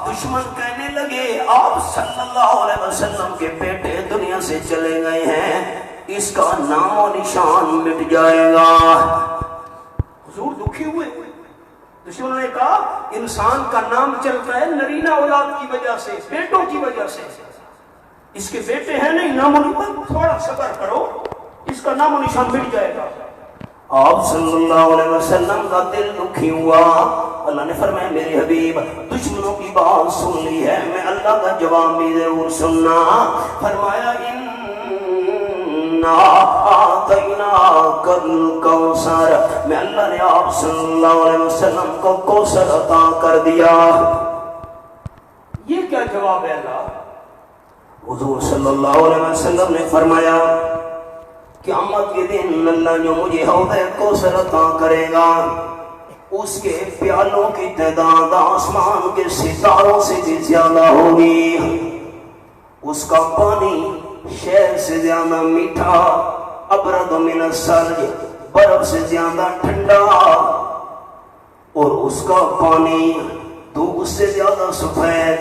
دشمن کہنے لگے آپ صلی اللہ علیہ وسلم کے بیٹے دنیا سے چلے گئے ہیں، اس کا نام و نشان مٹ جائے گا۔ حضور دکھی ہوئے، دشمنوں نے کہا انسان کا نام چلتا ہے نرینہ اولاد کی وجہ سے، بیٹوں کی وجہ سے، اس کے بیٹے ہیں نہیں، نام و نشان، تھوڑا صبر کرو، اس کا نام و نشان مٹ جائے گا۔ آپ صلی اللہ علیہ وسلم کا دل دکھی ہوا۔ اللہ نے فرمایا میرے حبیب دشمنوں کی بات سن لی ہے، میں اللہ کا جواب بھی ضرور سننا۔ فرمایا انا اعطیناک الکوثر، میں اللہ نے آپ صلی اللہ علیہ وسلم کو کوثر عطا کر دیا۔ یہ کیا جواب ہے اللہ؟ حضور صلی اللہ علیہ وسلم نے فرمایا قیامت کے دن اللہ جو مجھے حوض کوثر عطا کرے گا اس کے پیالوں کی تعداد آسمان کے ستاروں سے بھی زیادہ ہوگی، اس کا پانی شہد سے زیادہ میٹھا، ابرد من الثلج، برف سے زیادہ ٹھنڈا، اور اس کا پانی دودھ سے زیادہ سفید،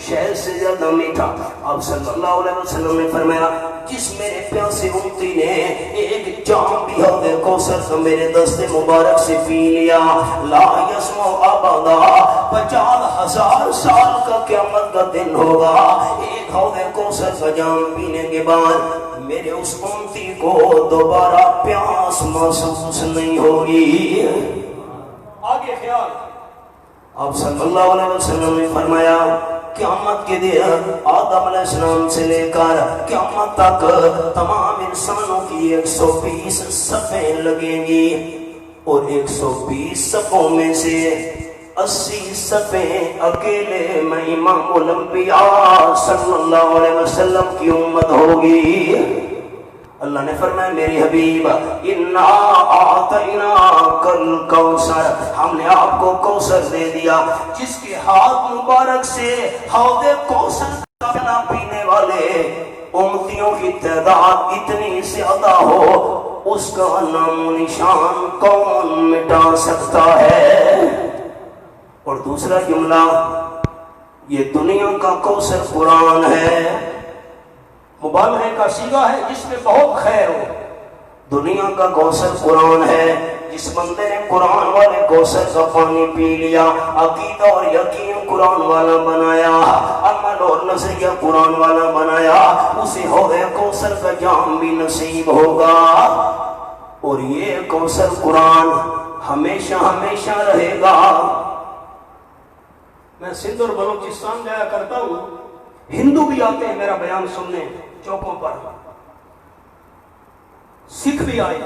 شہد سے زیادہ میٹھا۔ آپ صلی اللہ علیہ وسلم نے فرمایا جس میرے پیاسے امتی نے ایک جام بھی حوض کوثر کا میرے دست مبارک سے پی لیا، لا یسمع ابدا، 50,000 سال کا قیامت کا دن ہوگا، ایک حوض کوثر کا جام پینے کے بعد میرے اس امتی کو دوبارہ پیاس محسوس نہیں ہوگی۔ آگے خیال، آپ صلی اللہ علیہ وسلم نے فرمایا قیامت کے دن آدم علیہ السلام سے لے کر قیامت تک تمام انسانوں کی 120 صفیں لگیں گی، اور 120 صفوں میں سے 80 صفیں اکیلے میں امام الانبیاء صلی اللہ علیہ وسلم کی امت ہوگی۔ اللہ نے فرمایا میری حبیب انا اعطیناک الکوثر، ہم نے آپ کو کوثر دے دیا، جس کے ہاتھ مبارک سے حوض کوثر کا پینے والے امتیوں کی تعداد اتنی زیادہ ہو اس کا نام و نشان کون مٹا سکتا ہے؟ اور دوسرا جملہ، یہ دنیا کا کوثر قرآن ہے، مبالغے کا صیغہ ہے جس میں بہت خیر ہو۔ دنیا کا کوثر قرآن ہے، جس بندے نے قرآن والے کوثر کا پانی پی لیا، عقیدہ اور یقین قرآن والا بنایا، عمل اور نظریہ قرآن والا بنایا، اسے حوض کوثر کا جام بھی نصیب ہوگا، اور یہ کوثر قرآن ہمیشہ ہمیشہ رہے گا۔ میں سندھ اور بلوچستان جایا کرتا ہوں، ہندو بھی آتے ہیں میرا بیان سننے چوکوں پر، سکھ بھی آئے۔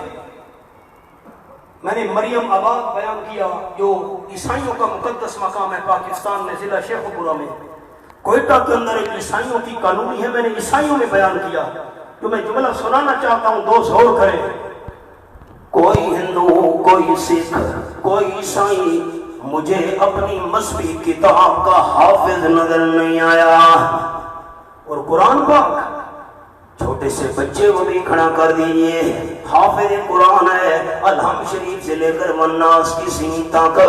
میں نے مریم آباد بیان کیا جو عیسائیوں کا مقدس مقام ہے پاکستان میں، ضلع شیخ پورہ میں، کوئٹہ کے اندر ایک عیسائیوں کی کالونی ہے، میں نے عیسائیوں میں بیان کیا، جو میں جملہ سنانا چاہتا ہوں، دوست غور کریں۔ کوئی ہندو، کوئی سکھ، کوئی عیسائی مجھے اپنی مذہبی کتاب کا حافظ نظر نہیں آیا، اور قرآن پاک چھوٹے سے بچے کو بھی کھڑا کر دیجئے، حافظ قرآن ہے، الحم شریف سے لے کر والناس کی سین تک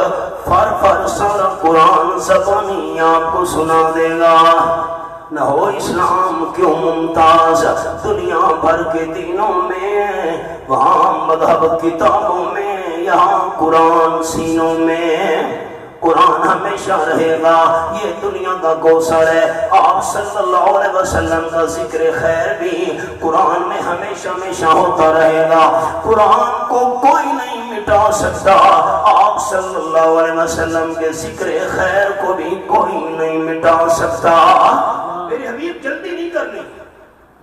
فر سارا قرآن زبانی آپ کو سنا دے گا۔ نہ ہو اسلام کیوں ممتاز دنیا بھر کے دینوں میں، وہاں مذہب کتابوں میں، یہاں قرآن سینوں میں، قرآن ہمیشہ رہے گا، یہ دنیا کا کوثر ہے۔ آپ صلی اللہ علیہ وسلم کا ذکر خیر بھی قرآن میں ہمیشہ ہمیشہ ہوتا رہے گا، قرآن کو کوئی نہیں مٹا سکتا، آپ صلی اللہ علیہ وسلم کے ذکر خیر کو بھی کوئی نہیں مٹا سکتا۔ میرے حبیب جلدی نہیں کرنی،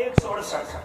168।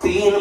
3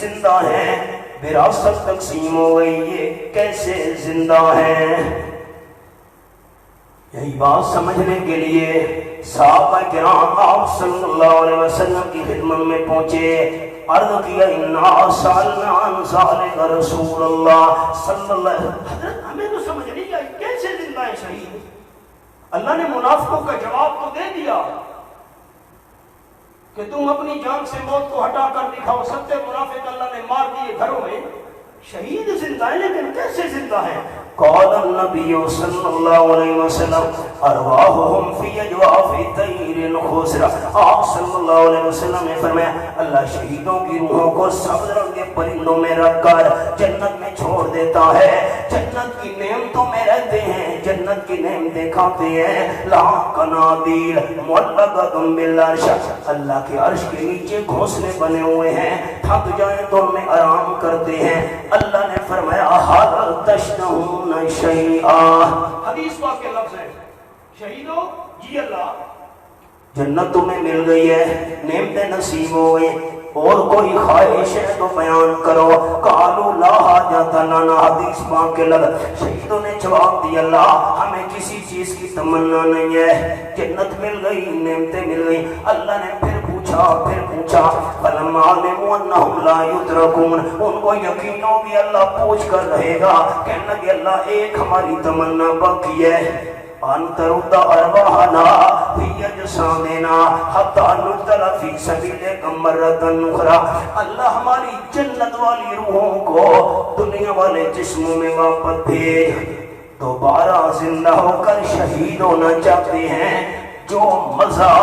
زندہ ہیں، وراثت تقسیم ہو گئی، یہ کیسے زندہ ہیں؟ یہی بات سمجھنے کے لیے صحابہ کرام آپ صلی اللہ علیہ وسلم کی خدمت میں پہنچے، عرض کیا انا سالنا عن ذلک رسول اللہ صلی اللہ علیہ وسلم۔ حضرت ہمیں تو سمجھ نہیں آئی کیسے زندہ ہے شہید؟ اللہ نے منافقوں کا جواب تو دے دیا کہ تم اپنی جان سے موت کو ہٹا کر دکھاؤ، ستے منافق اللہ نے مار دیے گھروں میں، شہید زندہ ہے لیکن کیسے زندہ ہے؟ قال النبی صلی اللہ علیہ وسلم ارواحهم فی اجواف طیر خضر، آپ صلی اللہ علیہ وسلم نے فرمایا اللہ شہیدوں کی روحوں کو سبز رنگ کے پرندوں میں رکھ کر جنت میں چھوڑ دیتا ہے، جنت کی نعمتوں میں رہتے ہیں، جنت کی نعمتیں کھاتے ہیں، لا قنادیل معلقۃ بالعرش، اللہ کے عرش کے نیچے گھونسلے بنے ہوئے ہیں، تھک جائیں تو ان میں آرام کرتے ہیں۔ اللہ نے فرمایا حل تشتہون شیئا، حدیث پاک کے لفظ ہے، شہیدو جی اللہ جنت تمہیں مل گئی ہے، نعمتیں نصیب ہو گئی، اور کوئی خواہش ہے تو بیان کرو، قالوا لا حاجۃ لنا، حدیث پاک کے لفظ، شہیدوں نے جواب دیا اللہ ہمیں کسی چیز کی تمنا نہیں ہے، جنت مل گئی، نعمتیں مل گئی۔ اللہ نے پھر پوچھا فلما علموا انہم لا یترکون، ان کو یقین ہو گیا اللہ پوچھ کر رہے گا، کہنے لگے اللہ ایک ہماری تمنا باقی ہے، ان ترد ارواحنا فی اجسامنا حتی نقتل فی سبیلک مرۃ اخری، اللہ ہماری جنت والی روحوں کو دنیا والے جسموں میں واپس بھیج، دوبارہ زندہ ہو کر شہید ہونا چاہتے ہیں، جو مزہ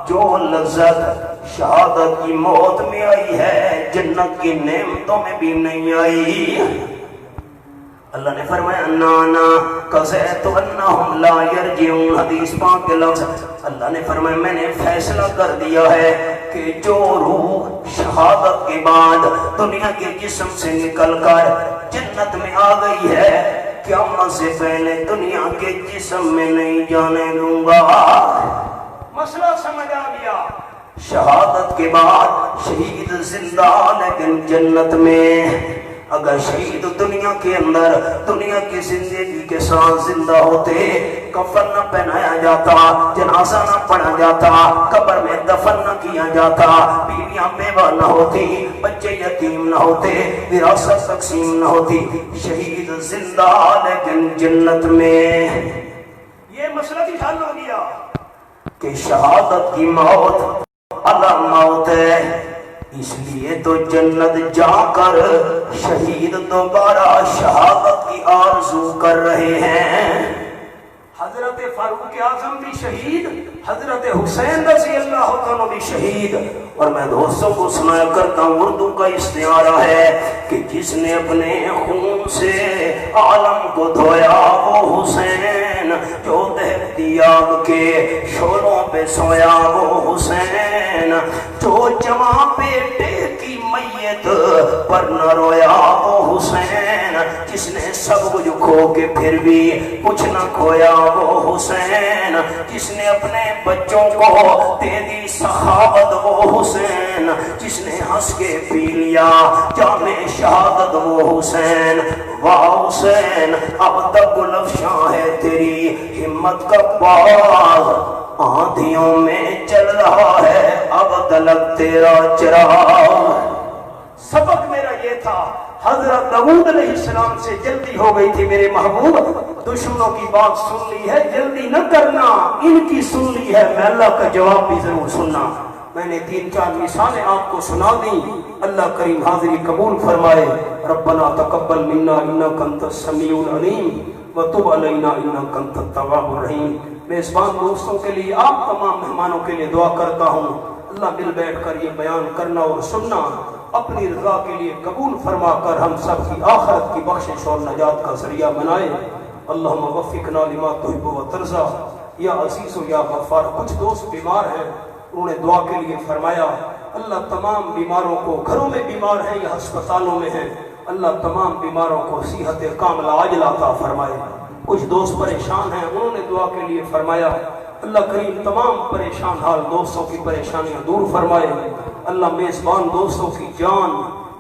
جو لذت شہادت کی موت میں آئی ہے جنت کی نعمتوں میں بھی نہیں آئی۔ اللہ نے فرمایا انا قضیت انہم لا یرجعون، حدیث پاک کے لفظ، اللہ نے فرمایا میں نے فیصلہ کر دیا ہے کہ جو روح شہادت کے بعد دنیا کے جسم سے نکل کر جنت میں آ گئی ہے، قیامت سے پہلے دنیا کے جسم میں نہیں جانے دوں گا۔ مسئلہ سمجھ آ گیا، شہادت کے بعد شہید زندہ لیکن جنت میں، اگر شہید دنیا کے اندر دنیا کی زندگی کے ساتھ زندہ ہوتے، کفن نہ پہنایا جاتا، جنازہ نہ پڑھا جاتا، قبر میں دفن نہ کیا جاتا، بیویاں بیوہ نہ ہوتی، بچے یتیم نہ ہوتے، وراثت تقسیم نہ ہوتی، شہید زندہ لیکن جنت میں، یہ مسئلہ بھی حل ہو گیا کہ شہادت کی موت الگ موت ہے، اس لیے تو جنت جا کر شہید دوبارہ شہادت کی آرزو کر رہے ہیں۔ حضرت فاروق اعظم بھی شہید، حضرت حسین رضی اللہ عنہ بھی شہید، اور میں دوستوں کو سنایا کرتا ہوں اردو کا استعارہ ہے کہ جس نے اپنے خون سے عالم کو دھویا وہ حسین، جو دہتی آگ کے شعلوں پہ سویا وہ حسین، جو جمع بیٹے کی میت پر نہ رویا وہ حسین، جس نے سب کچھ کھو کے پھر بھی کچھ نہ کھویا وہ حسین، جس نے اپنے بچوں کو دے دی سخاوت وہ حسین، جس نے ہنس کے پی لیا جام شہادت وہ حسین۔ واہ حسین اب تک گل افشاں ہے تیری ہمت کا باغ، آندھیوں میں چل رہا ہے اب تلک تیرا چراغ۔ سبق میرا یہ تھا، حضرت داؤد علیہ السلام سے جلدی ہو گئی تھی میرے محبوب، دشمنوں کی بات سن لی ہے، جلدی نہ کرنا، ان کی سن لی ہے، میں اللہ کا جواب بھی ضرور سننا۔ میں نے 3-4 مثالیں آپ کو سنا دیں، اللہ کریم حاضری قبول فرمائے۔ ربنا تقبل منا انک انت السمیع العلیم وتب علینا انک انت التواب الرحیم۔ میزبان دوستوں کے لیے، آپ تمام مہمانوں کے لیے دعا کرتا ہوں، اللہ مل بیٹھ کر یہ بیان کرنا اور سننا اپنی رضا کے لیے قبول فرما کر ہم سب کی آخرت کی بخشش اور نجات کا ذریعہ بنائے۔ اللہم وفقنا لما تحب و ترضى یا عزیز و یا غفار۔ کچھ دوست بیمار ہیں، انہوں نے دعا کے لیے فرمایا، اللہ تمام بیماروں کو، گھروں میں بیمار ہیں یا ہسپتالوں میں ہیں، اللہ تمام بیماروں کو صحت کاملہ عاجلہ عطا فرمائے۔ کچھ دوست پریشان ہیں، انہوں نے دعا کے لیے فرمایا، اللہ کریم تمام پریشان حال دوستوں کی پریشانیاں دور فرمائے. اللہ میزبان دوستوں کی جان،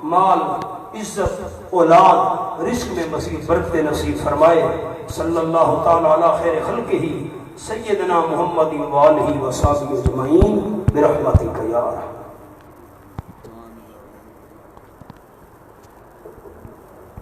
مال، عزت، اولاد، رزق میں مزید برکت نصیب فرمائے. صلی اللہ تعالی علی خیر خلقہ سیدنا محمد و آلہ و صحبہ اجمعین برحمتک یا ارحم.